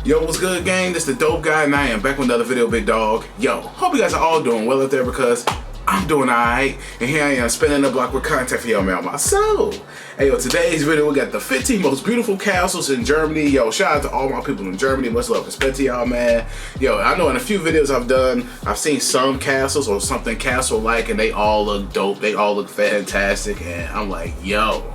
Yo, what's good, gang? This the Dope Guy, and I am back with another video, big dog. Yo, hope you guys are all doing well out there because I'm doing alright. And here I am spinning the block with content for y'all, man, my soul. Hey, yo, today's video, we got the 15 most beautiful castles in Germany. Yo, shout out to all my people in Germany. Much love and respect to y'all, man. Yo, I know in a few videos I've done, I've seen some castles or something castle-like, and they all look dope. They all look fantastic, and I'm like, yo,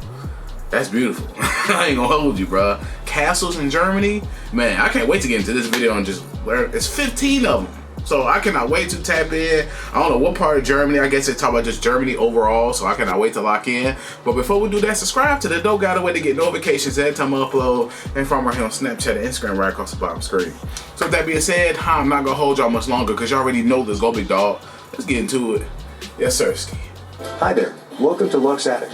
that's beautiful. I ain't gonna hold you, bro. Castles in Germany, man, I can't wait to get into this video and just learn. It's 15 of them. So I cannot wait to tap in. I don't know what part of Germany. I guess they talk about just Germany overall, so I cannot wait to lock in. But before we do that, subscribe to the Dope Guy, the way to get notifications every time I upload, and from right here on Snapchat and Instagram right across the bottom screen. So with that being said, I'm not gonna hold y'all much longer because y'all already know this go big dog. Let's get into it. Yes, sir. Hi there. Welcome to Luxe Attic.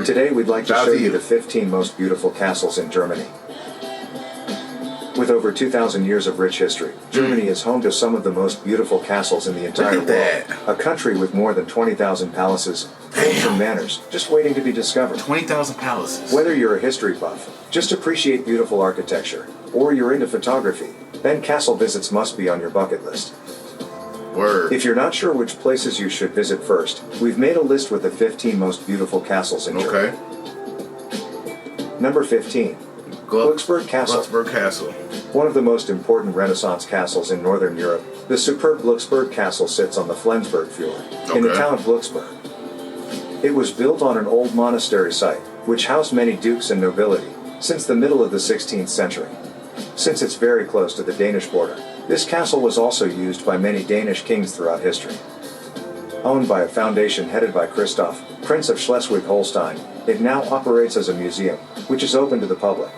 Today we'd like to show you the 15 most beautiful castles in Germany. With over 2,000 years of rich history, Germany is home to some of the most beautiful castles in the entire world. A country with more than 20,000 palaces, forts, and manors, just waiting to be discovered. 20,000 palaces. Whether you're a history buff, just appreciate beautiful architecture, or you're into photography, then castle visits must be on your bucket list. Word. If you're not sure which places you should visit first, we've made a list with the 15 most beautiful castles in Germany. Number 15. Loenberg Castle. Loenberg Castle. One of the most important Renaissance castles in Northern Europe, the superb Loenberg Castle sits on the Flensburg Fjord, in the town of Loenberg. It was built on an old monastery site, which housed many dukes and nobility, since the middle of the 16th century. Since it's very close to the Danish border, this castle was also used by many Danish kings throughout history. Owned by a foundation headed by Christoph, Prince of Schleswig-Holstein, it now operates as a museum, which is open to the public.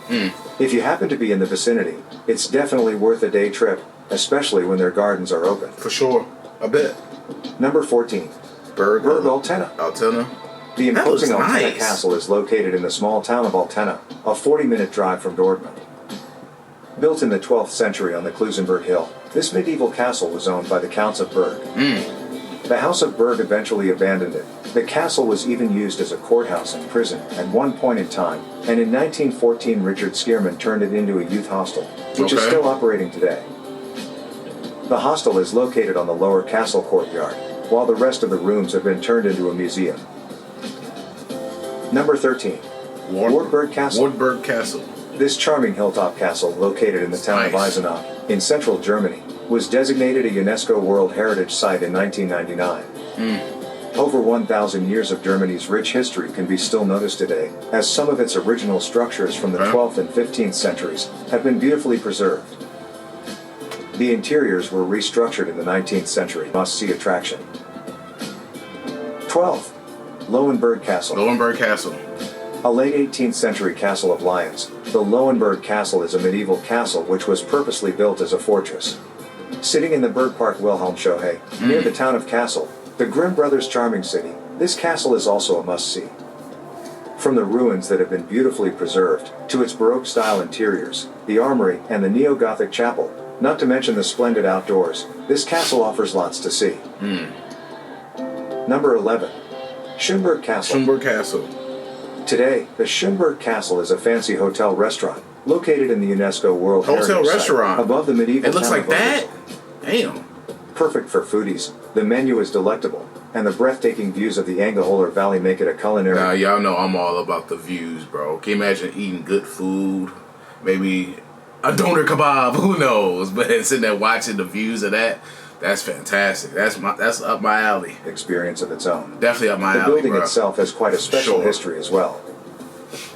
If you happen to be in the vicinity, it's definitely worth a day trip, especially when their gardens are open. For sure, I bet. Number 14. Berg Altena. The imposing Altena Castle is located in the small town of Altena, a 40-minute drive from Dortmund. Built in the 12th century on the Klusenberg Hill, this medieval castle was owned by the Counts of Berg. The House of Berg eventually abandoned it. The castle was even used as a courthouse and prison at one point in time, and in 1914 Richard Schirman turned it into a youth hostel, which is still operating today. The hostel is located on the lower castle courtyard, while the rest of the rooms have been turned into a museum. Number 13. Warberg Castle. Warberg Castle. This charming hilltop castle, located in the town of Eisenach, in central Germany, was designated a UNESCO World Heritage Site in 1999. Over 1,000 years of Germany's rich history can be still noticed today, as some of its original structures from the 12th and 15th centuries have been beautifully preserved. The interiors were restructured in the 19th century. Must-see attraction. 12. Loenberg Castle. Loenberg Castle. A late 18th century castle of lions, the Loenberg Castle is a medieval castle which was purposely built as a fortress. Sitting in the Berg Park Wilhelmshöhe, near the town of Kassel, the Grimm brothers' charming city, this castle is also a must-see. From the ruins that have been beautifully preserved, to its Baroque-style interiors, the armory, and the neo-Gothic chapel, not to mention the splendid outdoors, this castle offers lots to see. Number 11. Schindberg Castle. Schindberg Castle. Today, the Schindberg Castle is a fancy hotel restaurant, located in the UNESCO World Heritage Site, above the medieval It looks town like that? Damn. Perfect for foodies, the menu is delectable, and the breathtaking views of the Engelholer Valley make it a culinary... Now, y'all know I'm all about the views, bro. Can you imagine eating good food? Maybe a doner kebab, who knows? But sitting there watching the views of that, that's fantastic. That's up my alley. Experience of its own. Definitely up my alley, The building itself has quite a special history as well.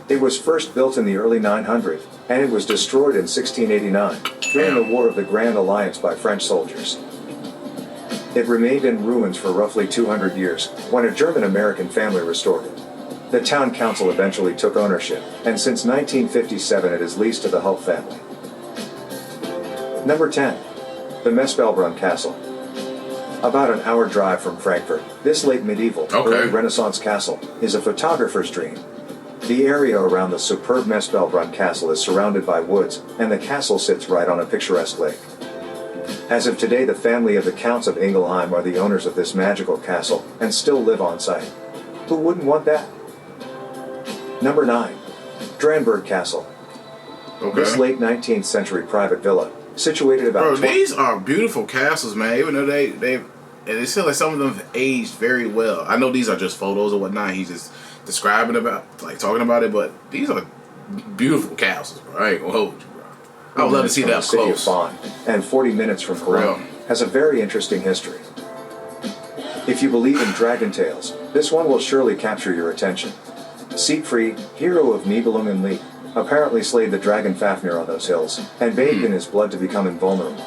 It was first built in the early 900s, and it was destroyed in 1689, during the War of the Grand Alliance by French soldiers. It remained in ruins for roughly 200 years, when a German-American family restored it. The town council eventually took ownership, and since 1957 it is leased to the Hupp family. Number 10. The Meselbrun Castle. About an hour drive from Frankfurt, this late medieval, early Renaissance castle is a photographer's dream. The area around the superb Meselbrun Castle is surrounded by woods, and the castle sits right on a picturesque lake. As of today, the family of the Counts of Ingelheim are the owners of this magical castle, and still live on site. Who wouldn't want that? Number 9. Danberg Castle. Okay. This late 19th century private villa, situated about... Bro, these are beautiful castles, man. Even though and it seems like some of them have aged very well. I know these are just photos or whatnot. He's just describing about, like talking about it, but these are beautiful castles, bro. I ain't gonna hold you, bro. I would love to see that up close. Bonn, and 40 minutes from Cologne, has a very interesting history. If you believe in dragon tales, this one will surely capture your attention. Siegfried, hero of Nibelungen Lied, apparently slayed the dragon Fafnir on those hills, and bathed in his blood to become invulnerable.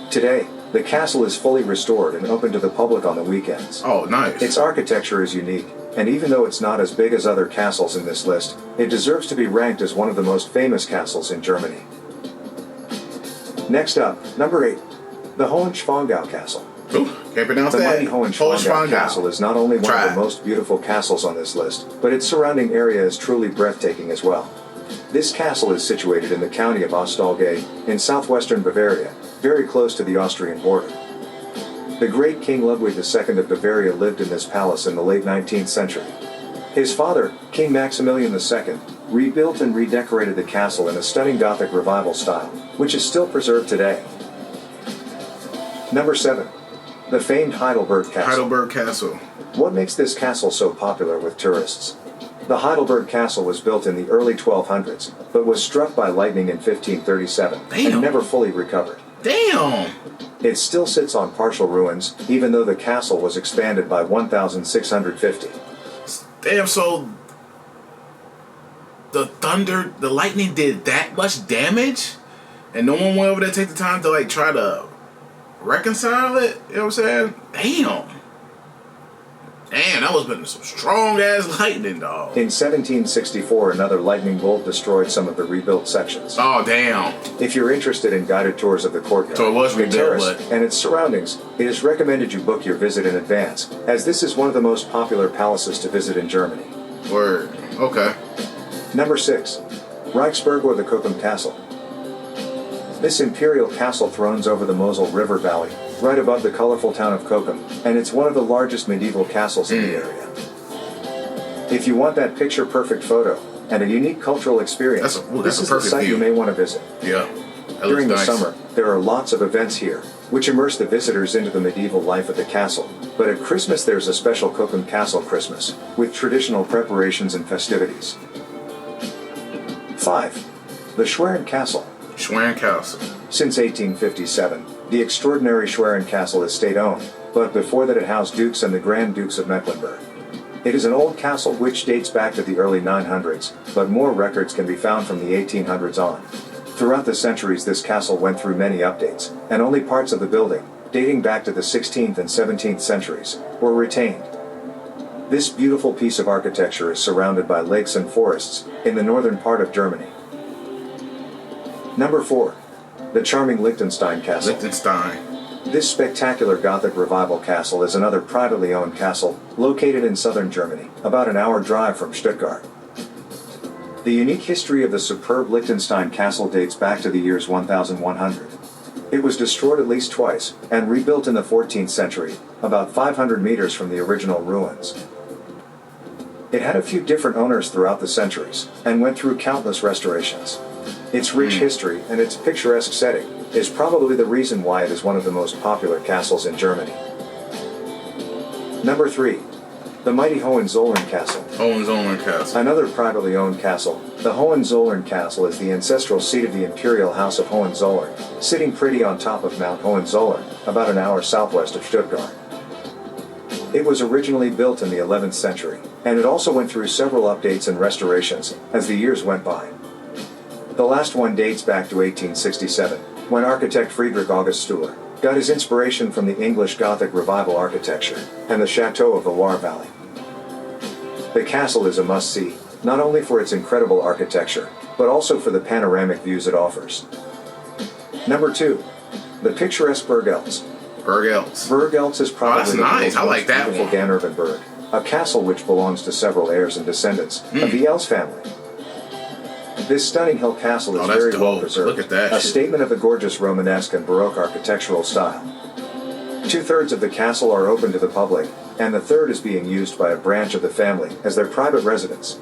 Today, the castle is fully restored and open to the public on the weekends. Oh, nice. Its architecture is unique, and even though it's not as big as other castles in this list, it deserves to be ranked as one of the most famous castles in Germany. Next up, number 8, the Hohenschwangau Castle. Ooh, can't pronounce the that. mighty Hohenschwangau Castle is not only one of the most beautiful castles on this list, but its surrounding area is truly breathtaking as well. This castle is situated in the county of Ostalgäu, in southwestern Bavaria, very close to the Austrian border. The great King Ludwig II of Bavaria lived in this palace in the late 19th century. His father, King Maximilian II, rebuilt and redecorated the castle in a stunning Gothic revival style, which is still preserved today. Number 7. The famed Heidelberg Castle. Heidelberg Castle. What makes this castle so popular with tourists? The Heidelberg Castle was built in the early 1200s, but was struck by lightning in 1537 and never fully recovered. Damn! It still sits on partial ruins, even though the castle was expanded by 1,650. Damn, so the lightning did that much damage? And no one went over there to take the time to like try to reconcile it? You know what I'm saying? Damn, that was been some strong ass lightning, dog. In 1764, another lightning bolt destroyed some of the rebuilt sections. Oh, damn. If you're interested in guided tours of the courtyard, so it was the rebuilt, terrace, and its surroundings, it is recommended you book your visit in advance, as this is one of the most popular palaces to visit in Germany. Word. Okay. Number 6. Reichburg or the Hoenhof Castle. This imperial castle thrones over the Mosel River Valley, right above the colorful town of Hoenhof, and it's one of the largest medieval castles in the area. If you want that picture-perfect photo and a unique cultural experience, this is the site you may want to visit. Yeah. During the summer, there are lots of events here, which immerse the visitors into the medieval life of the castle. But at Christmas there's a special Hoenhof Castle Christmas, with traditional preparations and festivities. 5. The Schwan Castle. Schwan Castle. Since 1857, the extraordinary Schwan Castle is state-owned, but before that it housed dukes and the Grand Dukes of Mecklenburg. It is an old castle which dates back to the early 900s, but more records can be found from the 1800s on. Throughout the centuries this castle went through many updates, and only parts of the building, dating back to the 16th and 17th centuries, were retained. This beautiful piece of architecture is surrounded by lakes and forests, in the northern part of Germany. Number 4. The charming Likenstein Castle. Likenstein. This spectacular Gothic revival castle is another privately owned castle, located in southern Germany, about an hour drive from Stuttgart. The unique history of the superb Likenstein Castle dates back to the years 1100. It was destroyed at least twice, and rebuilt in the 14th century, about 500 meters from the original ruins. It had a few different owners throughout the centuries, and went through countless restorations. Its rich history and its picturesque setting is probably the reason why it is one of the most popular castles in Germany. Number 3. The mighty Hohenzollern Castle. Hohenzollern Castle. Another privately owned castle, the Hohenzollern Castle is the ancestral seat of the Imperial House of Hohenzollern, sitting pretty on top of Mount Hohenzollern, about an hour southwest of Stuttgart. It was originally built in the 11th century, and it also went through several updates and restorations as the years went by. The last one dates back to 1867, when architect Friedrich August Stüler got his inspiration from the English Gothic Revival architecture and the chateau of the Loire Valley. The castle is a must-see, not only for its incredible architecture, but also for the panoramic views it offers. Number 2. The picturesque Berg Els. Berg Els. Berg Els is probably the nice. I like most that beautiful one. Danberg Berg, a castle which belongs to several heirs and descendants of the Els family. This stunning hill castle is very well preserved, Look at that a shit. statement of the gorgeous Romanesque and Baroque architectural style. 2/3 of the castle are open to the public, and the third is being used by a branch of the family as their private residence.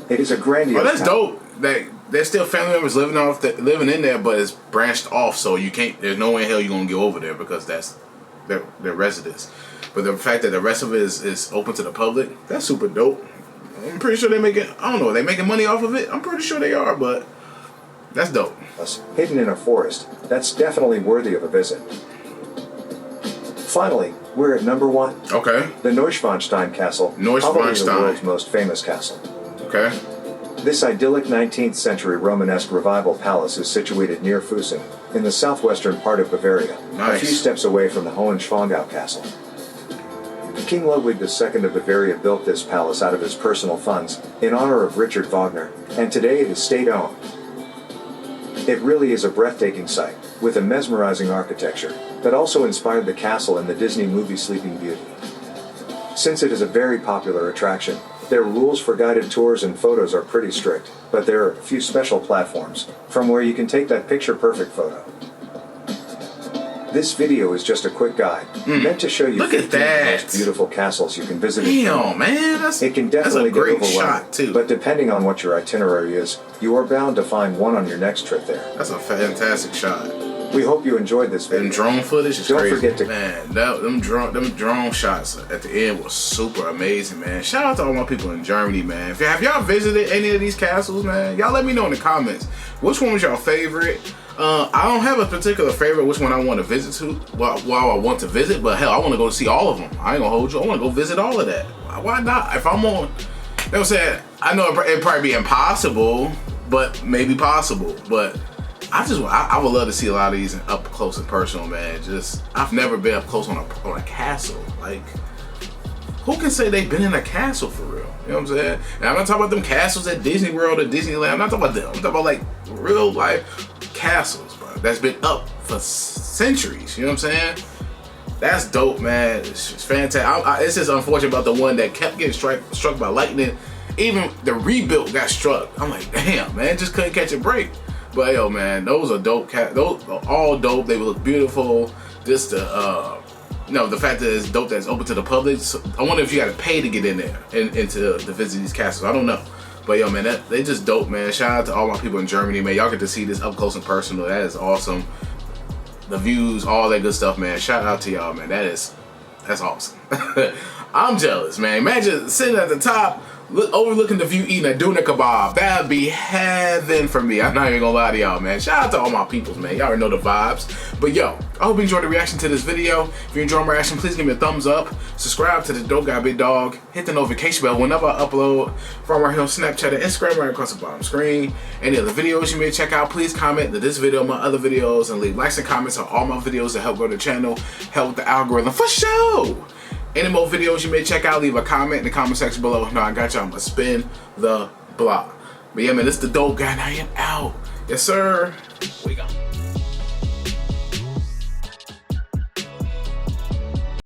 It is a grandiose Oh, that's tower, dope. there's still family members living in there, but it's branched off, so you can't. There's no way in hell you're gonna go over there because that's their residence. But the fact that the rest of it is open to the public, that's super dope. I'm pretty sure they're making. I don't know. Are they making money off of it? I'm pretty sure they are, but that's dope. Hidden in a forest, that's definitely worthy of a visit. Finally, we're at number 1. Okay. The Novonstein Castle, probably the world's most famous castle. Okay. This idyllic 19th century Romanesque revival palace is situated near Fussen, in the southwestern part of Bavaria, Nice. a few steps away from the Schwan Castle. King Ludwig II of Bavaria built this palace out of his personal funds, in honor of Richard Wagner, and today it is state-owned. It really is a breathtaking sight, with a mesmerizing architecture, that also inspired the castle in the Disney movie Sleeping Beauty. Since it is a very popular attraction, their rules for guided tours and photos are pretty strict, but there are a few special platforms, from where you can take that picture-perfect photo. This video is just a quick guide, meant to show you Look at 15 of the that. most beautiful castles you can visit. Damn, man, it can definitely that's a great get overwhelming, shot too. but depending on what your itinerary is, you are bound to find one on your next trip there. That's a fantastic shot. We hope you enjoyed this video. And drone footage is Don't crazy. forget to Man, them drone shots at the end was super amazing, man. Shout out to all my people in Germany, man. Have y'all visited any of these castles, man? Y'all let me know in the comments. Which one was your favorite? I don't have a particular favorite which one I want to visit to, while I want to visit, but hell, I want to go see all of them. I ain't gonna hold you. I want to go visit all of that. Why not? If I'm on, you know what I'm saying? I know it'd probably be impossible, but maybe possible. But I would love to see a lot of these up close and personal, man. I've never been up close on a castle. Like, who can say they've been in a castle for real? You know what I'm saying? And I'm not talking about them castles at Disney World or Disneyland. I'm not talking about them. I'm talking about like real life castles, bro. That's been up for centuries. You know what I'm saying? That's dope, man. It's just fantastic. It's just unfortunate about the one that kept getting struck by lightning. Even the rebuilt got struck. I'm like, damn, man, just couldn't catch a break. But yo, man, those are dope. Those are all dope. They look beautiful. Just the the fact that it's dope that it's open to the public. So I wonder if you got to pay to get in there and to visit these castles. I don't know. But yo, man, they just dope, man. Shout out to all my people in Germany, man. Y'all get to see this up close and personal. That is awesome. The views, all that good stuff, man. Shout out to y'all, man. That's awesome. I'm jealous, man. Imagine sitting at the top, overlooking the view, eating a doner kebab. That'd be heaven for me. I'm not even gonna lie to y'all, man. Shout out to all my peoples, man. Y'all already know the vibes. But yo, I hope you enjoyed the reaction to this video. If you enjoyed my reaction, please give me a thumbs up. Subscribe to the Dope Guy Big Dog. Hit the notification bell whenever I upload from right here on Snapchat and Instagram right across the bottom screen. Any other videos you may check out, please comment to this video, my other videos, and leave likes and comments on all my videos to help grow the channel, help with the algorithm for sure. Any more videos you may check out, leave a comment in the comment section below. No, I got you. I'm gonna spin the block. But yeah, man, this is the Dope Guy, and I am out. Yes, sir. We go.